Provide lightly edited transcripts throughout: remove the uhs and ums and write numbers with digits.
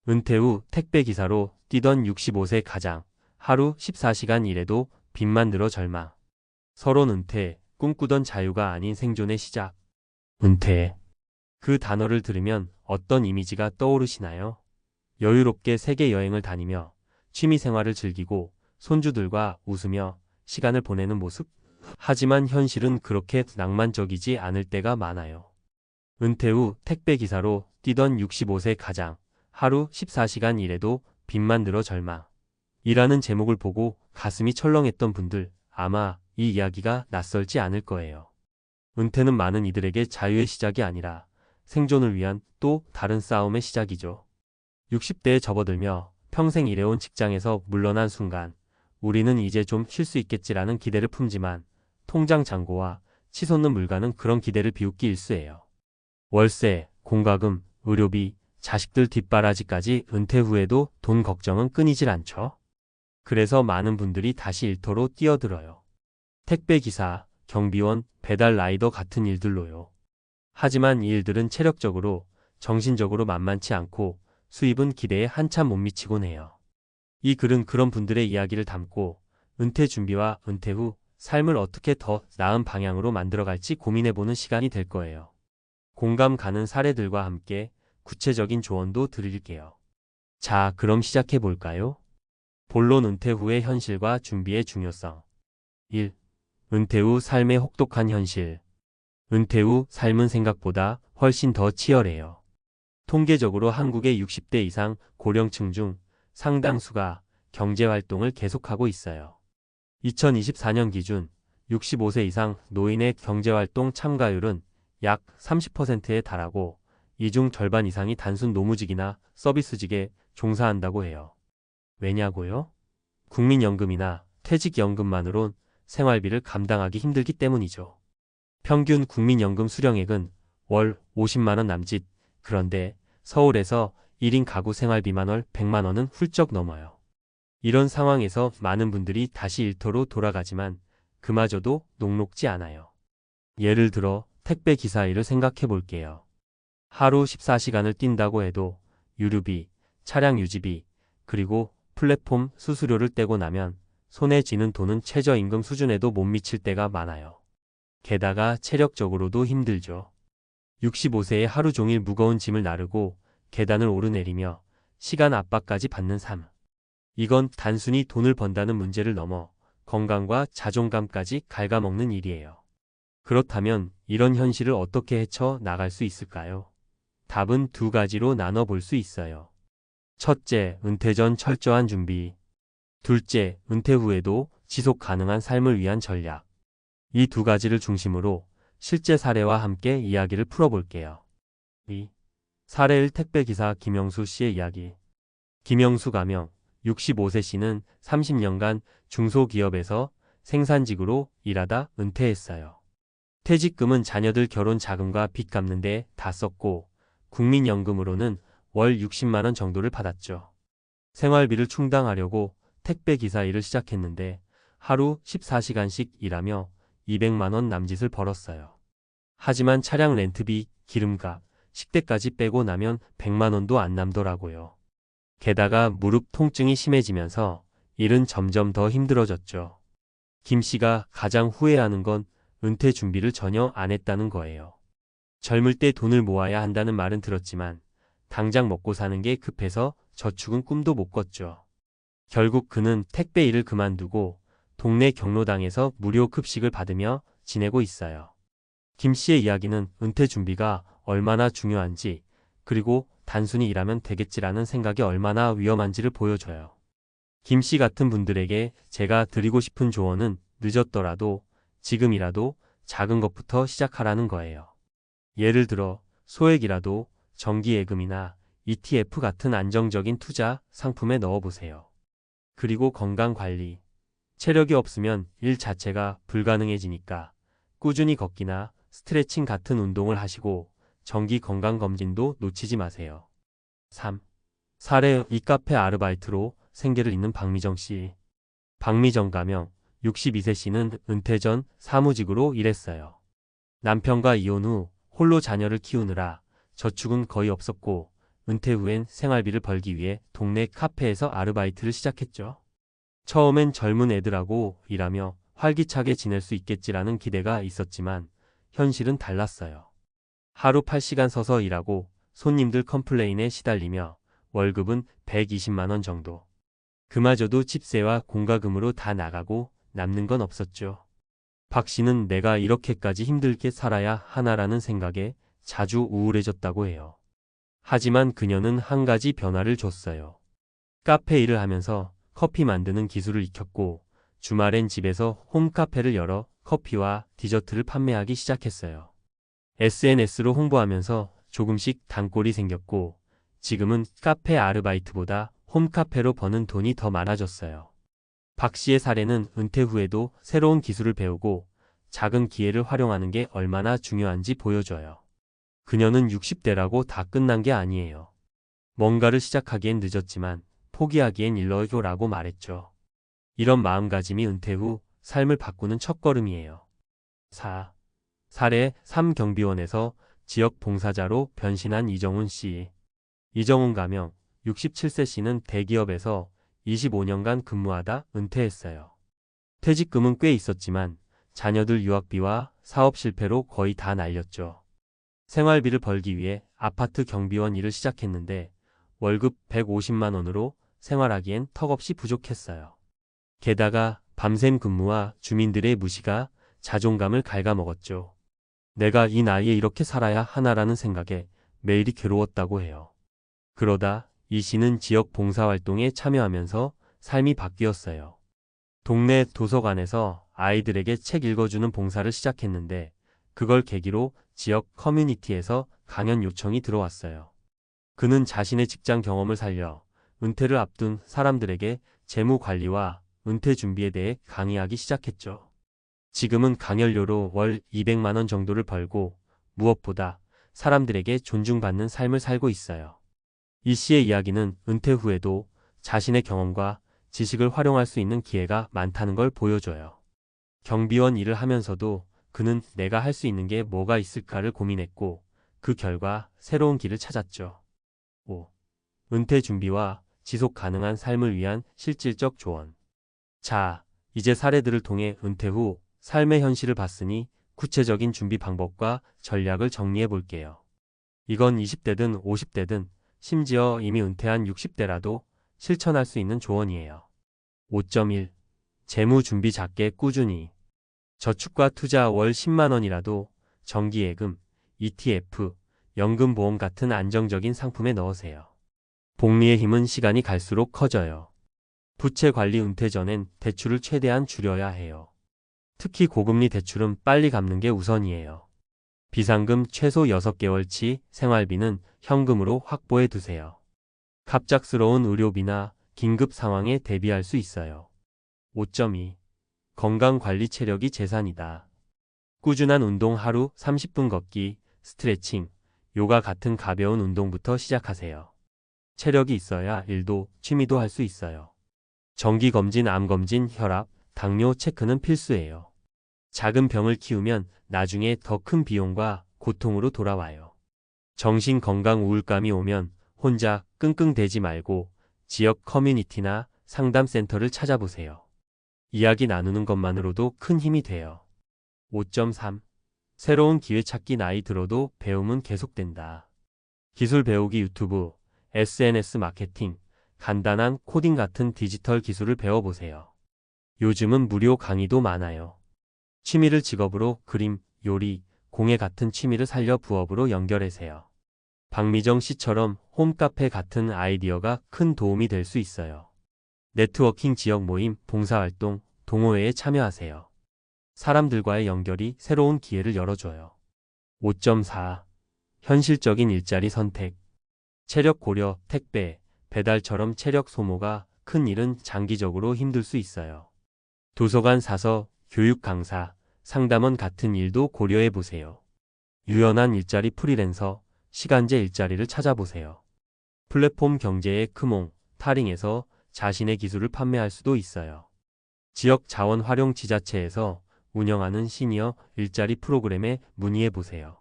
은퇴 후 택배기사로 뛰던 65세 가장. 하루 14시간 일해도 빚만 늘어 절망. 서론 은퇴, 꿈꾸던 자유가 아닌 생존의 시작. 은퇴. 그 단어를 들으면 어떤 이미지가 떠오르시나요? 여유롭게 세계 여행을 다니며 취미 생활을 즐기고 손주들과 웃으며 시간을 보내는 모습? 하지만 현실은 그렇게 낭만적이지 않을 때가 많아요. 은퇴 후 택배기사로 뛰던 65세 가장. 하루 14시간 일해도 빚만 늘어 절망. 이라는 제목을 보고 가슴이 철렁했던 분들 아마 이 이야기가 낯설지 않을 거예요. 은퇴는 많은 이들에게 자유의 시작이 아니라 생존을 위한 또 다른 싸움의 시작이죠. 60대에 접어들며 평생 일해온 직장에서 물러난 순간 우리는 이제 좀 쉴 수 있겠지라는 기대를 품지만 통장 잔고와 치솟는 물가는 그런 기대를 비웃기 일쑤예요. 월세, 공과금, 의료비, 자식들 뒷바라지까지 은퇴 후에도 돈 걱정은 끊이질 않죠. 그래서 많은 분들이 다시 일터로 뛰어들어요. 택배기사, 경비원, 배달 라이더 같은 일들로요. 하지만 이 일들은 체력적으로, 정신적으로 만만치 않고 수입은 기대에 한참 못 미치곤 해요. 이 글은 그런 분들의 이야기를 담고 은퇴 준비와 은퇴 후 삶을 어떻게 더 나은 방향으로 만들어갈지 고민해보는 시간이 될 거예요. 공감 가는 사례들과 함께 구체적인 조언도 드릴게요. 자, 그럼 시작해볼까요? 본론 은퇴 후의 현실과 준비의 중요성. 1. 은퇴 후 삶의 혹독한 현실. 은퇴 후 삶은 생각보다 훨씬 더 치열해요. 통계적으로 한국의 60대 이상 고령층 중 상당수가 경제활동을 계속하고 있어요. 2024년 기준 65세 이상 노인의 경제활동 참가율은 약 30%에 달하고 이 중 절반 이상이 단순 노무직이나 서비스직에 종사한다고 해요. 왜냐고요? 국민연금이나 퇴직연금만으론 생활비를 감당하기 힘들기 때문이죠. 평균 국민연금 수령액은 월 50만 원 남짓. 그런데 서울에서 1인 가구 생활비만 월 100만 원은 훌쩍 넘어요. 이런 상황에서 많은 분들이 다시 일터로 돌아가지만 그마저도 녹록지 않아요. 예를 들어 택배 기사 일을 생각해 볼게요. 하루 14시간을 뛴다고 해도 유류비, 차량 유지비, 그리고 플랫폼 수수료를 떼고 나면 손에 쥐는 돈은 최저임금 수준에도 못 미칠 때가 많아요. 게다가 체력적으로도 힘들죠. 65세에 하루 종일 무거운 짐을 나르고 계단을 오르내리며 시간 압박까지 받는 삶. 이건 단순히 돈을 번다는 문제를 넘어 건강과 자존감까지 갉아먹는 일이에요. 그렇다면 이런 현실을 어떻게 헤쳐 나갈 수 있을까요? 답은 두 가지로 나눠볼 수 있어요. 첫째, 은퇴 전 철저한 준비. 둘째, 은퇴 후에도 지속 가능한 삶을 위한 전략. 이 두 가지를 중심으로 실제 사례와 함께 이야기를 풀어볼게요. 2. 사례 1 택배기사 김영수 씨의 이야기. 김영수 가명 65세 씨는 30년간 중소기업에서 생산직으로 일하다 은퇴했어요. 퇴직금은 자녀들 결혼 자금과 빚 갚는 데 다 썼고 국민연금으로는 월 60만 원 정도를 받았죠. 생활비를 충당하려고 택배기사 일을 시작했는데 하루 14시간씩 일하며 200만 원 남짓을 벌었어요. 하지만 차량 렌트비, 기름값, 식대까지 빼고 나면 100만 원도 안 남더라고요. 게다가 무릎 통증이 심해지면서 일은 점점 더 힘들어졌죠. 김 씨가 가장 후회하는 건 은퇴 준비를 전혀 안 했다는 거예요. 젊을 때 돈을 모아야 한다는 말은 들었지만 당장 먹고 사는 게 급해서 저축은 꿈도 못 꿨죠. 결국 그는 택배 일을 그만두고 동네 경로당에서 무료 급식을 받으며 지내고 있어요. 김 씨의 이야기는 은퇴 준비가 얼마나 중요한지, 그리고 단순히 일하면 되겠지라는 생각이 얼마나 위험한지를 보여줘요. 김 씨 같은 분들에게 제가 드리고 싶은 조언은 늦었더라도 지금이라도 작은 것부터 시작하라는 거예요. 예를 들어 소액이라도 정기예금이나 ETF 같은 안정적인 투자 상품에 넣어보세요. 그리고 건강관리. 체력이 없으면 일 자체가 불가능해지니까 꾸준히 걷기나 스트레칭 같은 운동을 하시고 정기 건강검진도 놓치지 마세요. 3. 사례 이카페 아르바이트로 생계를 잇는 박미정 씨. 박미정 가명 62세 씨는 은퇴 전 사무직으로 일했어요. 남편과 이혼 후 홀로 자녀를 키우느라 저축은 거의 없었고 은퇴 후엔 생활비를 벌기 위해 동네 카페에서 아르바이트를 시작했죠. 처음엔 젊은 애들하고 일하며 활기차게 지낼 수 있겠지라는 기대가 있었지만 현실은 달랐어요. 하루 8시간 서서 일하고 손님들 컴플레인에 시달리며 월급은 120만 원 정도. 그마저도 집세와 공과금으로 다 나가고 남는 건 없었죠. 박 씨는 내가 이렇게까지 힘들게 살아야 하나라는 생각에 자주 우울해졌다고 해요. 하지만 그녀는 한 가지 변화를 줬어요. 카페 일을 하면서 커피 만드는 기술을 익혔고 주말엔 집에서 홈카페를 열어 커피와 디저트를 판매하기 시작했어요. SNS로 홍보하면서 조금씩 단골이 생겼고 지금은 카페 아르바이트보다 홈카페로 버는 돈이 더 많아졌어요. 박 씨의 사례는 은퇴 후에도 새로운 기술을 배우고 작은 기회를 활용하는 게 얼마나 중요한지 보여줘요. 그녀는 60대라고 다 끝난 게 아니에요. 뭔가를 시작하기엔 늦었지만 포기하기엔 일러요라고 말했죠. 이런 마음가짐이 은퇴 후 삶을 바꾸는 첫걸음이에요. 4. 사례 3 경비원에서 지역 봉사자로 변신한 이정훈 씨. 이정훈 가명 67세 씨는 대기업에서 25년간 근무하다 은퇴했어요. 퇴직금은 꽤 있었지만 자녀들 유학비와 사업 실패로 거의 다 날렸죠. 생활비를 벌기 위해 아파트 경비원 일을 시작했는데 월급 150만 원으로 생활하기엔 턱없이 부족했어요. 게다가 밤샘 근무와 주민들의 무시가 자존감을 갉아먹었죠. 내가 이 나이에 이렇게 살아야 하나라는 생각에 매일이 괴로웠다고 해요. 그러다 이 씨는 지역 봉사활동에 참여하면서 삶이 바뀌었어요. 동네 도서관에서 아이들에게 책 읽어주는 봉사를 시작했는데 그걸 계기로 지역 커뮤니티에서 강연 요청이 들어왔어요. 그는 자신의 직장 경험을 살려 은퇴를 앞둔 사람들에게 재무 관리와 은퇴 준비에 대해 강의하기 시작했죠. 지금은 강연료로 월 200만 원 정도를 벌고 무엇보다 사람들에게 존중받는 삶을 살고 있어요. 이 씨의 이야기는 은퇴 후에도 자신의 경험과 지식을 활용할 수 있는 기회가 많다는 걸 보여줘요. 경비원 일을 하면서도 그는 내가 할 수 있는 게 뭐가 있을까를 고민했고 그 결과 새로운 길을 찾았죠. 5. 은퇴 준비와 지속 가능한 삶을 위한 실질적 조언. 자, 이제 사례들을 통해 은퇴 후 삶의 현실을 봤으니 구체적인 준비 방법과 전략을 정리해 볼게요. 이건 20대든 50대든 심지어 이미 은퇴한 60대라도 실천할 수 있는 조언이에요. 5.1. 재무 준비 작게 꾸준히. 저축과 투자 월 10만 원이라도 정기예금, ETF, 연금보험 같은 안정적인 상품에 넣으세요. 복리의 힘은 시간이 갈수록 커져요. 부채 관리 은퇴 전엔 대출을 최대한 줄여야 해요. 특히 고금리 대출은 빨리 갚는 게 우선이에요. 비상금 최소 6개월치, 생활비는 현금으로 확보해 두세요. 갑작스러운 의료비나 긴급 상황에 대비할 수 있어요. 5.2. 건강관리 체력이 재산이다. 꾸준한 운동 하루 30분 걷기, 스트레칭, 요가 같은 가벼운 운동부터 시작하세요. 체력이 있어야 일도 취미도 할 수 있어요. 정기검진, 암검진, 혈압, 당뇨 체크는 필수예요. 작은 병을 키우면 나중에 더 큰 비용과 고통으로 돌아와요. 정신건강 우울감이 오면 혼자 끙끙대지 말고 지역 커뮤니티나 상담센터를 찾아보세요. 이야기 나누는 것만으로도 큰 힘이 돼요. 5.3. 새로운 기회 찾기. 나이 들어도 배움은 계속된다. 기술 배우기, 유튜브, SNS 마케팅, 간단한 코딩 같은 디지털 기술을 배워보세요. 요즘은 무료 강의도 많아요. 취미를 직업으로 그림, 요리, 공예 같은 취미를 살려 부업으로 연결하세요. 박미정 씨처럼 홈카페 같은 아이디어가 큰 도움이 될 수 있어요. 네트워킹, 지역 모임, 봉사활동, 동호회에 참여하세요. 사람들과의 연결이 새로운 기회를 열어줘요. 5.4. 현실적인 일자리 선택. 체력 고려, 택배, 배달처럼 체력 소모가 큰 일은 장기적으로 힘들 수 있어요. 도서관 사서, 교육 강사, 상담원 같은 일도 고려해 보세요. 유연한 일자리, 프리랜서, 시간제 일자리를 찾아보세요. 플랫폼 경제의 크몽, 타링에서 자신의 기술을 판매할 수도 있어요. 지역 자원 활용 지자체에서 운영하는 시니어 일자리 프로그램에 문의해 보세요.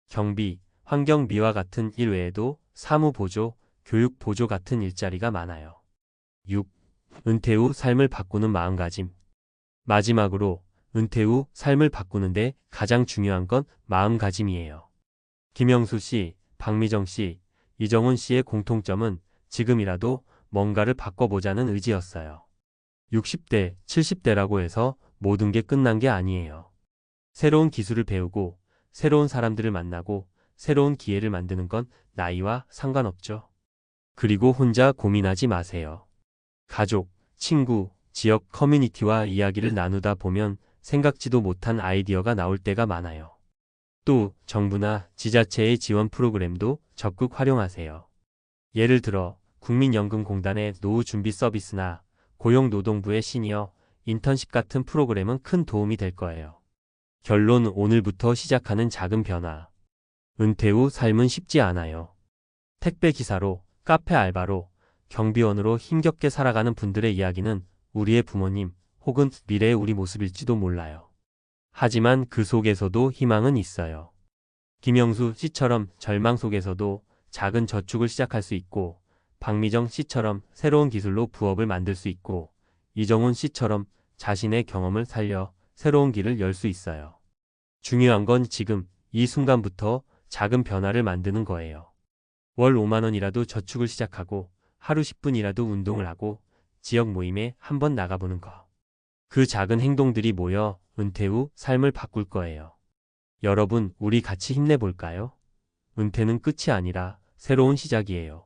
경비, 환경 미화 같은 일 외에도 사무보조, 교육보조 같은 일자리가 많아요. 6. 은퇴 후 삶을 바꾸는 마음가짐. 마지막으로 은퇴 후 삶을 바꾸는데 가장 중요한 건 마음가짐이에요. 김영수 씨, 박미정 씨, 이정훈 씨의 공통점은 지금이라도 뭔가를 바꿔보자는 의지였어요. 60대, 70대라고 해서 모든 게 끝난 게 아니에요. 새로운 기술을 배우고 새로운 사람들을 만나고 새로운 기회를 만드는 건 나이와 상관없죠. 그리고 혼자 고민하지 마세요. 가족, 친구, 지역 커뮤니티와 이야기를 나누다 보면 생각지도 못한 아이디어가 나올 때가 많아요. 또 정부나 지자체의 지원 프로그램도 적극 활용하세요. 예를 들어 국민연금공단의 노후 준비 서비스나 고용노동부의 시니어 인턴십 같은 프로그램은 큰 도움이 될 거예요. 결론, 오늘부터 시작하는 작은 변화. 은퇴 후 삶은 쉽지 않아요. 택배 기사로, 카페 알바로, 경비원으로 힘겹게 살아가는 분들의 이야기는 우리의 부모님 혹은 미래의 우리 모습일지도 몰라요. 하지만 그 속에서도 희망은 있어요. 김영수 씨처럼 절망 속에서도 작은 저축을 시작할 수 있고, 박미정 씨처럼 새로운 기술로 부업을 만들 수 있고, 이정훈 씨처럼 자신의 경험을 살려 새로운 길을 열 수 있어요. 중요한 건 지금 이 순간부터 작은 변화를 만드는 거예요. 월 5만 원이라도 저축을 시작하고 하루 10분이라도 운동을 하고 지역 모임에 한번 나가보는 거. 그 작은 행동들이 모여 은퇴 후 삶을 바꿀 거예요. 여러분, 우리 같이 힘내볼까요? 은퇴는 끝이 아니라 새로운 시작이에요.